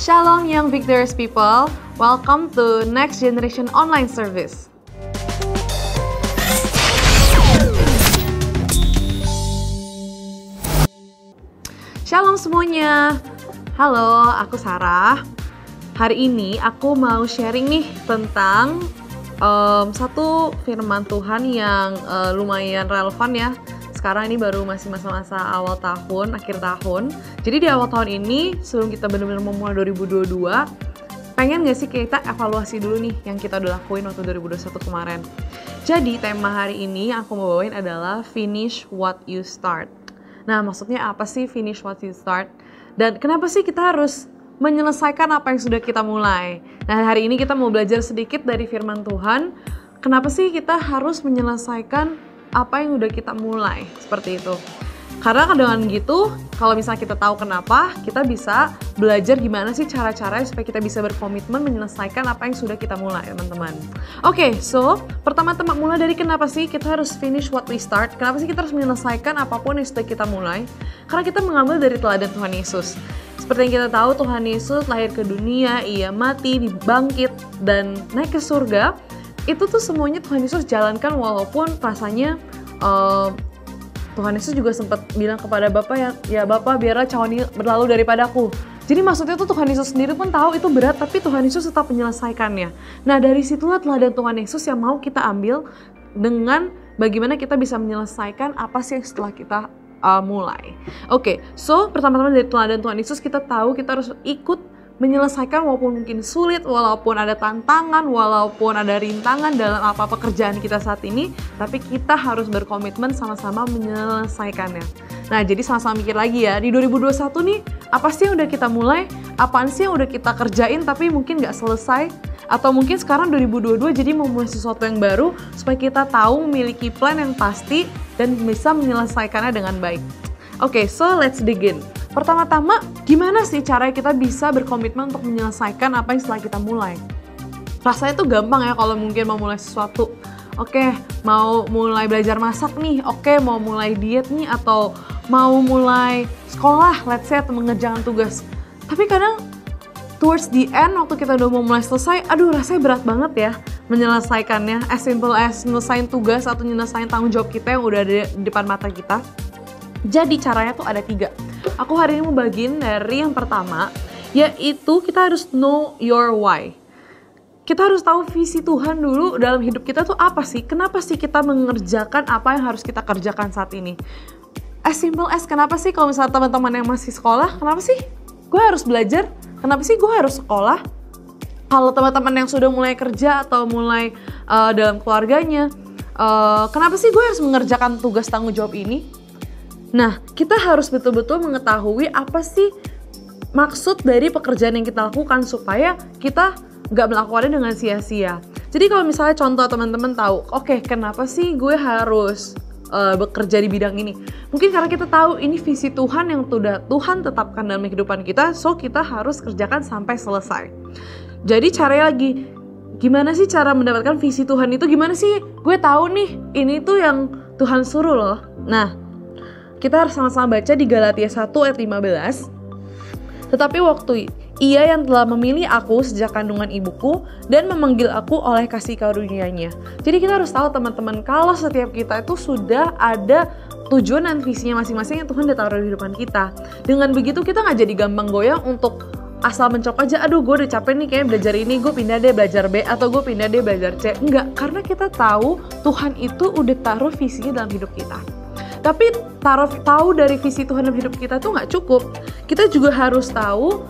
Shalom young victorious people, welcome to Next Generation Online Service. Shalom semuanya, halo aku Sarah. Hari ini aku mau sharing nih tentang satu firman Tuhan yang lumayan relevan ya. Sekarang ini baru masih masa-masa awal tahun, akhir tahun. Jadi di awal tahun ini, sebelum kita benar-benar memulai 2022, pengen gak sih kita evaluasi dulu nih yang kita udah lakuin waktu 2021 kemarin. Jadi tema hari ini yang aku mau bawain adalah Finish What You Start. Nah, maksudnya apa sih Finish What You Start? Dan kenapa sih kita harus menyelesaikan apa yang sudah kita mulai? Nah, hari ini kita mau belajar sedikit dari firman Tuhan. Kenapa sih kita harus menyelesaikan apa yang udah kita mulai, seperti itu. Karena dengan gitu, kalau misalnya kita tahu kenapa, kita bisa belajar gimana sih cara-cara supaya kita bisa berkomitmen menyelesaikan apa yang sudah kita mulai, teman-teman. Oke, so pertama-tama mulai dari kenapa sih kita harus finish what we start? Kenapa sih kita harus menyelesaikan apapun yang sudah kita mulai? Karena kita mengambil dari teladan Tuhan Yesus. Seperti yang kita tahu, Tuhan Yesus lahir ke dunia, Ia mati, dibangkit, dan naik ke surga. Itu tuh semuanya Tuhan Yesus jalankan walaupun rasanya Tuhan Yesus juga sempat bilang kepada Bapa ya Bapa biarlah cawan ini berlalu daripadaku. Jadi maksudnya tuh Tuhan Yesus sendiri pun tahu itu berat, tapi Tuhan Yesus tetap menyelesaikannya. Nah, dari situlah teladan Tuhan Yesus yang mau kita ambil dengan bagaimana kita bisa menyelesaikan apa sih yang setelah kita mulai. Oke, so pertama-tama dari teladan Tuhan Yesus kita tahu kita harus ikut menyelesaikan walaupun mungkin sulit, walaupun ada tantangan, walaupun ada rintangan dalam apa pekerjaan kita saat ini, tapi kita harus berkomitmen sama-sama menyelesaikannya. Nah, jadi sama-sama mikir lagi ya, di 2021 nih, apa sih yang udah kita mulai? Apaan sih yang udah kita kerjain tapi mungkin nggak selesai? Atau mungkin sekarang 2022 jadi mau mulai sesuatu yang baru, supaya kita tahu memiliki plan yang pasti dan bisa menyelesaikannya dengan baik. Oke, so let's begin. Pertama-tama, gimana sih cara kita bisa berkomitmen untuk menyelesaikan apa yang setelah kita mulai? Rasanya tuh gampang ya kalau mungkin mau mulai sesuatu. Oke, mau mulai belajar masak nih. Oke, mau mulai diet nih. Atau mau mulai sekolah, let's say, atau mengerjakan tugas. Tapi kadang, towards the end, waktu kita udah mau mulai selesai, aduh rasanya berat banget ya menyelesaikannya. As simple as nyelesain tugas atau nyelesain tanggung jawab kita yang udah ada di depan mata kita. Jadi caranya tuh ada 3. Aku hari ini mau bagiin dari yang pertama, yaitu kita harus know your why. Kita harus tahu visi Tuhan dulu dalam hidup kita tuh apa sih? Kenapa sih kita mengerjakan apa yang harus kita kerjakan saat ini? As simple as, kenapa sih kalau misalnya teman-teman yang masih sekolah, kenapa sih gue harus belajar? Kenapa sih gue harus sekolah? Kalau teman-teman yang sudah mulai kerja atau mulai dalam keluarganya, kenapa sih gue harus mengerjakan tugas tanggung jawab ini? Nah, kita harus betul-betul mengetahui apa sih maksud dari pekerjaan yang kita lakukan supaya kita nggak melakukannya dengan sia-sia. Jadi kalau misalnya contoh teman-teman tahu, oke, kenapa sih gue harus bekerja di bidang ini? Mungkin karena kita tahu ini visi Tuhan yang sudah Tuhan tetapkan dalam kehidupan kita, so kita harus kerjakan sampai selesai. Jadi caranya lagi, gimana sih cara mendapatkan visi Tuhan itu? Gimana sih gue tahu nih, ini tuh yang Tuhan suruh loh. Nah, kita harus sama-sama baca di Galatia 1 ayat 15. Tetapi waktu Ia yang telah memilih aku sejak kandungan ibuku dan memanggil aku oleh kasih karunia-Nya. Jadi kita harus tahu teman-teman, kalau setiap kita itu sudah ada tujuan dan visinya masing-masing yang Tuhan udah taruh di depan kita. Dengan begitu kita nggak jadi gampang goyang untuk asal mencok aja, aduh gue udah capek nih kayak belajar ini, gue pindah deh belajar B, atau gue pindah deh belajar C. Enggak, karena kita tahu Tuhan itu udah taruh visinya dalam hidup kita. Tapi tahu dari visi Tuhan dalam hidup kita tuh nggak cukup. Kita juga harus tahu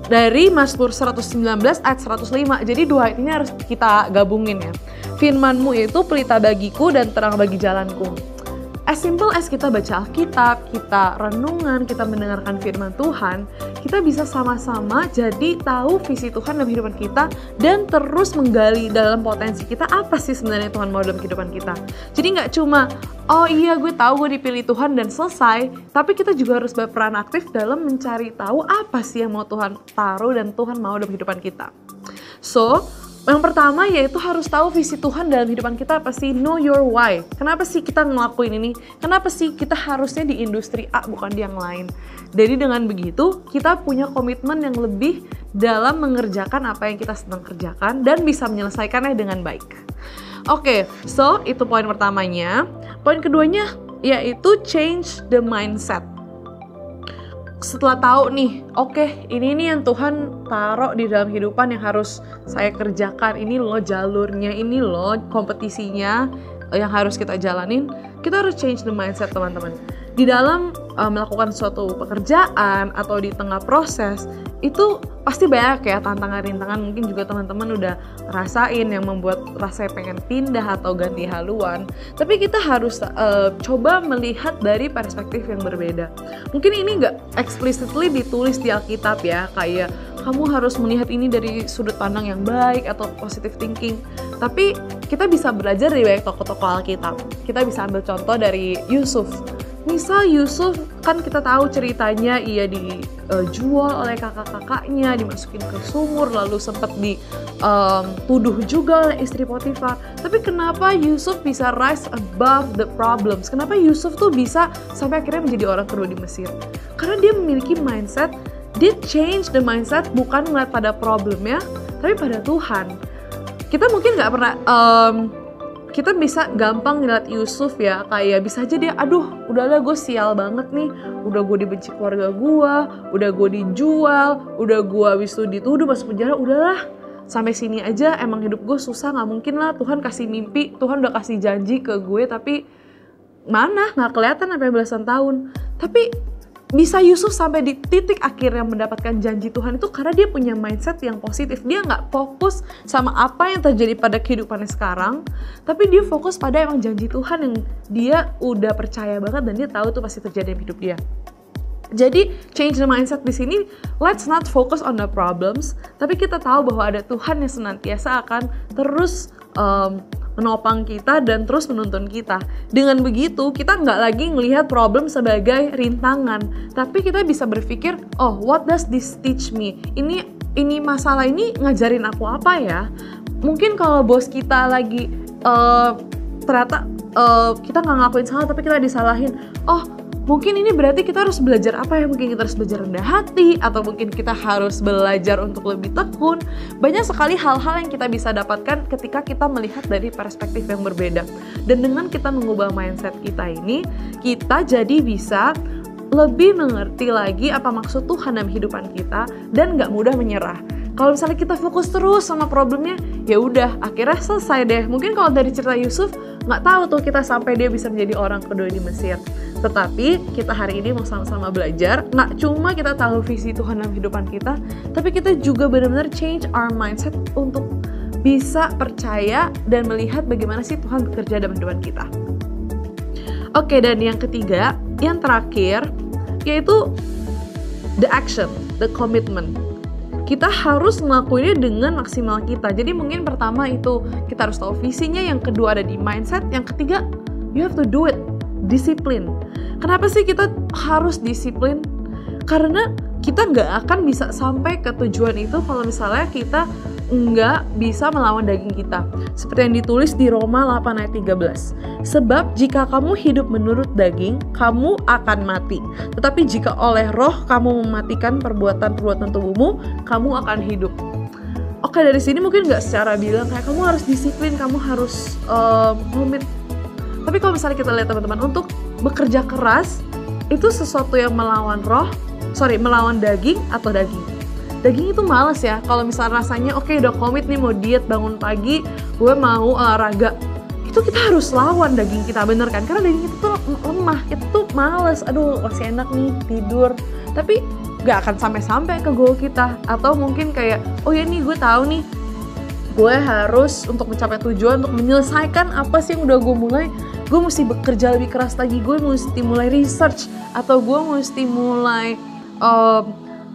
dari Mazmur 119 ayat 105. Jadi 2 ayat ini harus kita gabungin ya. Firman-Mu itu pelita bagiku dan terang bagi jalanku. As simple as kita baca Alkitab, kita renungan, kita mendengarkan firman Tuhan, kita bisa sama-sama jadi tahu visi Tuhan dalam kehidupan kita dan terus menggali dalam potensi kita apa sih sebenarnya Tuhan mau dalam kehidupan kita. Jadi nggak cuma, oh iya gue tahu gue dipilih Tuhan dan selesai, tapi kita juga harus berperan aktif dalam mencari tahu apa sih yang mau Tuhan taruh dan Tuhan mau dalam kehidupan kita. So, yang pertama yaitu harus tahu visi Tuhan dalam kehidupan kita apa sih, know your why. Kenapa sih kita ngelakuin ini? Kenapa sih kita harusnya di industri A bukan di yang lain? Jadi dengan begitu kita punya komitmen yang lebih dalam mengerjakan apa yang kita sedang kerjakan dan bisa menyelesaikannya dengan baik. Oke, so itu poin pertamanya. Poin keduanya yaitu change the mindset. Setelah tahu nih, oke, ini nih yang Tuhan taruh di dalam kehidupan yang harus saya kerjakan. Ini loh jalurnya, ini loh kompetisinya yang harus kita jalanin. Kita harus change the mindset, teman-teman. Di dalam melakukan suatu pekerjaan atau di tengah proses, itu pasti banyak ya tantangan-rintangan. Mungkin juga teman-teman udah rasain yang membuat rasanya pengen pindah atau ganti haluan. Tapi kita harus coba melihat dari perspektif yang berbeda. Mungkin ini nggak explicitly ditulis di Alkitab ya, kayak kamu harus melihat ini dari sudut pandang yang baik atau positive thinking. Tapi kita bisa belajar dari banyak tokoh-tokoh Alkitab. Kita bisa ambil contoh dari Yusuf. Misal Yusuf, kan kita tahu ceritanya ia dijual oleh kakak-kakaknya, dimasukin ke sumur, lalu sempat dituduh juga oleh istri Potifar. Tapi kenapa Yusuf bisa rise above the problems? Kenapa Yusuf tuh bisa sampai akhirnya menjadi orang kedua di Mesir? Karena dia memiliki mindset, dia change the mindset bukan melihat pada problemnya, tapi pada Tuhan. Kita mungkin nggak pernah... kita bisa gampang ngeliat Yusuf ya, kayak bisa aja dia, aduh udahlah gue sial banget nih, udah gue dibenci keluarga gue, udah gue dijual, udah gue habis itu dituduh masuk penjara, udahlah sampai sini aja, emang hidup gue susah, gak mungkin lah, Tuhan kasih mimpi, Tuhan udah kasih janji ke gue, tapi mana, gak kelihatan sampai belasan tahun. Tapi bisa Yusuf sampai di titik akhirnya mendapatkan janji Tuhan itu karena dia punya mindset yang positif. Dia nggak fokus sama apa yang terjadi pada kehidupannya sekarang, tapi dia fokus pada emang janji Tuhan yang dia udah percaya banget dan dia tahu itu pasti terjadi dalam hidup dia. Jadi change the mindset di sini, let's not focus on the problems, tapi kita tahu bahwa ada Tuhan yang senantiasa akan terus menopang kita dan terus menuntun kita. Dengan begitu, kita nggak lagi melihat problem sebagai rintangan, tapi kita bisa berpikir, oh, what does this teach me? Ini masalah ini ngajarin aku apa ya? Mungkin kalau bos kita lagi ternyata kita nggak ngelakuin salah, tapi kita disalahin, oh, mungkin ini berarti kita harus belajar apa ya? Mungkin kita harus belajar rendah hati, atau mungkin kita harus belajar untuk lebih tekun. Banyak sekali hal-hal yang kita bisa dapatkan ketika kita melihat dari perspektif yang berbeda. Dan dengan kita mengubah mindset kita ini, kita jadi bisa lebih mengerti lagi apa maksud Tuhan dalam kehidupan kita dan gak mudah menyerah. Kalau misalnya kita fokus terus sama problemnya, ya udah akhirnya selesai deh. Mungkin kalau dari cerita Yusuf, nggak tahu tuh kita sampai dia bisa menjadi orang kedua di Mesir. Tetapi kita hari ini mau sama-sama belajar, nggak cuma kita tahu visi Tuhan dalam kehidupan kita, tapi kita juga benar-benar change our mindset untuk bisa percaya dan melihat bagaimana sih Tuhan bekerja dalam kehidupan kita. Oke, dan yang ketiga, yang terakhir, yaitu the action, the commitment. Kita harus ngelakuinnya dengan maksimal kita. Jadi mungkin pertama itu kita harus tahu visinya, yang kedua ada di mindset, yang ketiga you have to do it, disiplin. Kenapa sih kita harus disiplin? Karena kita nggak akan bisa sampai ke tujuan itu kalau misalnya kita nggak bisa melawan daging kita. Seperti yang ditulis di Roma 8 ayat 13. Sebab jika kamu hidup menurut daging, kamu akan mati. Tetapi jika oleh roh kamu mematikan perbuatan-perbuatan tubuhmu, kamu akan hidup. Oke, dari sini mungkin nggak secara bilang kayak kamu harus disiplin, kamu harus komit. Tapi kalau misalnya kita lihat teman-teman, untuk bekerja keras, itu sesuatu yang melawan melawan daging atau daging. Daging itu males ya, kalau misalnya rasanya oke, udah komit nih mau diet, bangun pagi, gue mau olahraga, itu kita harus lawan daging kita, bener kan? Karena daging kita tuh lemah, itu tuh males, aduh masih enak nih tidur, tapi gak akan sampai-sampai ke goal kita. Atau mungkin kayak, oh ya nih gue tahu nih, gue harus untuk mencapai tujuan, untuk menyelesaikan apa sih yang udah gue mulai, gue mesti bekerja lebih keras lagi, gue mesti mulai research, atau gue mesti mulai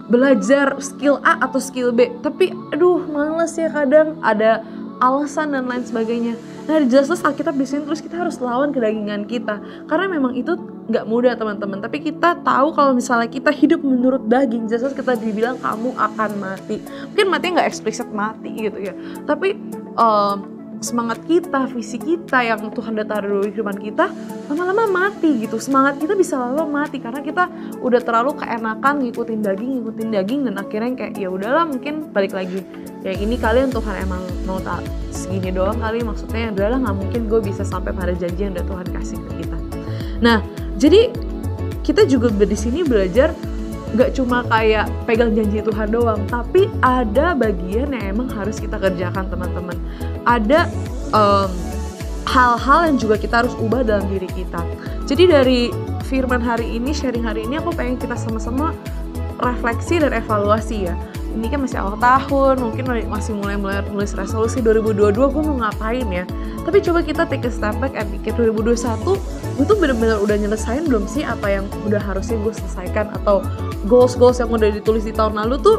belajar skill A atau skill B, tapi aduh males ya, kadang ada alasan dan lain sebagainya. Nah, jelas-jelas Alkitab di sini terus kita harus lawan kedagingan kita, karena memang itu nggak mudah teman-teman. Tapi kita tahu kalau misalnya kita hidup menurut daging, jelas kita dibilang kamu akan mati. Mungkin mati nggak eksplisit mati gitu ya, tapi semangat kita, visi kita yang Tuhan udah taruh di kehidupan kita, lama-lama mati gitu. Semangat kita bisa lama mati karena kita udah terlalu keenakan ngikutin daging, dan akhirnya kayak ya udahlah, mungkin balik lagi. Ya ini kalian Tuhan emang mau tak segini doang kali, maksudnya udahlah, nggak mungkin gue bisa sampai pada janji yang udah Tuhan kasih ke kita. Nah, jadi kita juga di sini belajar gak cuma kayak pegang janji Tuhan doang, tapi ada bagian yang emang harus kita kerjakan, teman-teman. Ada hal-hal yang juga kita harus ubah dalam diri kita. Jadi dari firman hari ini, sharing hari ini, aku pengen kita sama-sama refleksi dan evaluasi ya. Ini kan masih awal tahun, mungkin masih mulai nulis resolusi 2022 gue mau ngapain ya. Tapi coba kita take a step back and pikir 2021 gue tuh bener-bener udah nyelesain belum sih apa yang udah harusnya gue selesaikan, atau goals-goals yang udah ditulis di tahun lalu tuh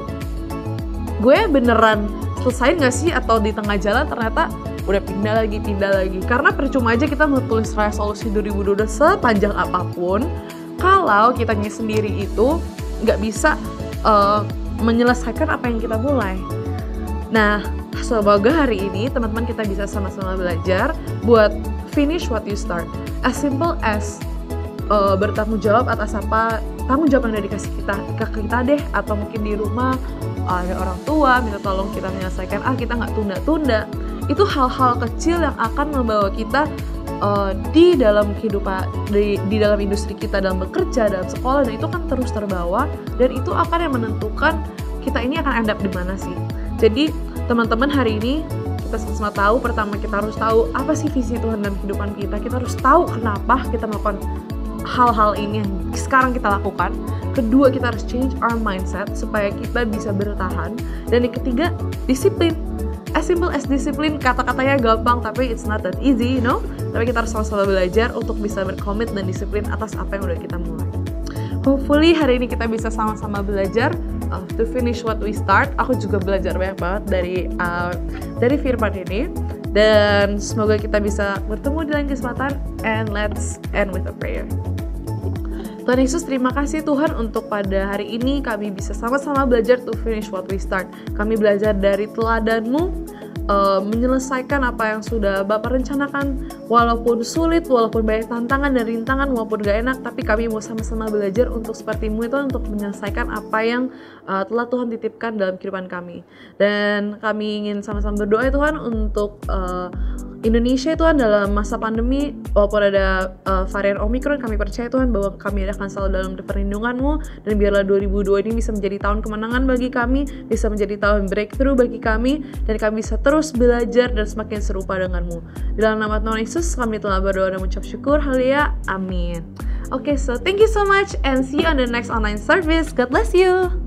gue beneran selesain gak sih, atau di tengah jalan ternyata udah pindah lagi. Karena percuma aja kita mau tulis resolusi 2022 sepanjang apapun kalau kitanya sendiri itu gak bisa menyelesaikan apa yang kita mulai. Nah, semoga hari ini teman-teman kita bisa sama-sama belajar buat finish what you start. As simple as bertanggung jawab atas apa tanggung jawab yang udah dikasih ke kita deh, atau mungkin di rumah ada orang tua minta tolong kita menyelesaikan, kita nggak tunda-tunda. Itu hal-hal kecil yang akan membawa kita di dalam kehidupan, di dalam industri kita, dalam bekerja, dalam sekolah, dan itu kan terus terbawa, dan itu akan yang menentukan kita ini akan end up di mana sih. Jadi teman-teman, hari ini kita sama-sama tahu, pertama kita harus tahu apa sih visi Tuhan dalam kehidupan kita. Kita harus tahu kenapa kita melakukan hal-hal ini yang sekarang kita lakukan. Kedua, kita harus change our mindset supaya kita bisa bertahan. Dan yang ketiga, disiplin. As simple as disiplin, kata-katanya gampang tapi it's not that easy, you know. Tapi kita harus sama-sama belajar untuk bisa berkomit dan disiplin atas apa yang udah kita mulai. Hopefully hari ini kita bisa sama-sama belajar to finish what we start. Aku juga belajar banyak banget dari firman ini, dan semoga kita bisa bertemu di lain kesempatan. And let's end with a prayer. Tuhan Yesus, terima kasih Tuhan untuk pada hari ini kami bisa sama-sama belajar to finish what we start. Kami belajar dari teladan-Mu, menyelesaikan apa yang sudah Bapak rencanakan, walaupun sulit, walaupun banyak tantangan dan rintangan, walaupun gak enak, tapi kami mau sama-sama belajar untuk seperti-Mu itu, untuk menyelesaikan apa yang telah Tuhan titipkan dalam kehidupan kami. Dan kami ingin sama-sama berdoa ya Tuhan untuk Indonesia Tuhan dalam masa pandemi, walaupun ada varian Omicron, kami percaya Tuhan bahwa kami akan selalu dalam perlindungan-Mu, dan biarlah 2022 ini bisa menjadi tahun kemenangan bagi kami, bisa menjadi tahun breakthrough bagi kami, dan kami bisa terus belajar dan semakin serupa dengan-Mu. Di dalam nama Tuhan Yesus kami telah berdoa dan mengucap syukur. Haleluya, amin. Okay, so thank you so much and see you on the next online service. God bless you.